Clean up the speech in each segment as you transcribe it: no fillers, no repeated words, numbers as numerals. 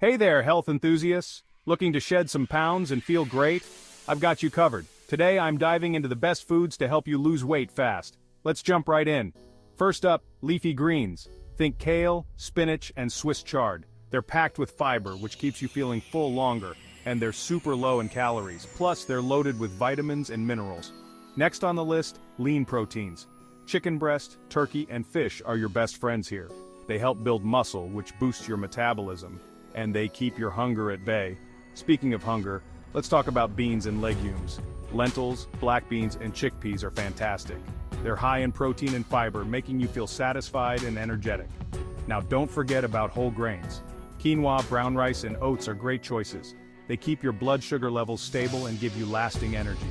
Hey there, health enthusiasts! Looking to shed some pounds and feel great? I've got you covered. Today I'm diving into the best foods to help you lose weight fast. Let's jump right in. First up, leafy greens. Think kale, spinach, and Swiss chard. They're packed with fiber, which keeps you feeling full longer, and they're super low in calories. Plus, they're loaded with vitamins and minerals. Next on the list, lean proteins. Chicken breast, turkey, and fish are your best friends here. They help build muscle, which boosts your metabolism, and they keep your hunger at bay. Speaking of hunger, let's talk about beans and legumes. Lentils, black beans, and chickpeas are fantastic. They're high in protein and fiber, making you feel satisfied and energetic. Now don't forget about whole grains. Quinoa, brown rice, and oats are great choices. They keep your blood sugar levels stable and give you lasting energy.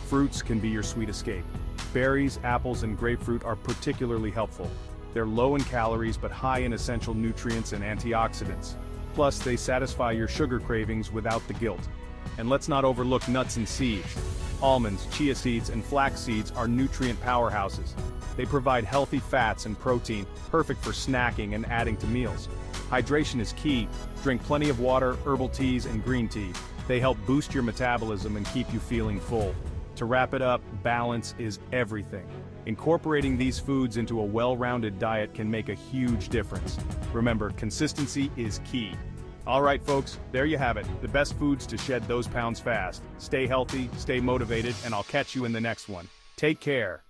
Fruits can be your sweet escape. Berries, apples, and grapefruit are particularly helpful. They're low in calories but high in essential nutrients and antioxidants. Plus, they satisfy your sugar cravings without the guilt. And let's not overlook nuts and seeds. Almonds, chia seeds, and flax seeds are nutrient powerhouses. They provide healthy fats and protein, perfect for snacking and adding to meals. Hydration is key. Drink plenty of water, herbal teas, and green tea. They help boost your metabolism and keep you feeling full. To wrap it up, balance is everything. Incorporating these foods into a well-rounded diet can make a huge difference. Remember, consistency is key. Alright folks, there you have it, the best foods to shed those pounds fast. Stay healthy, stay motivated, and I'll catch you in the next one. Take care.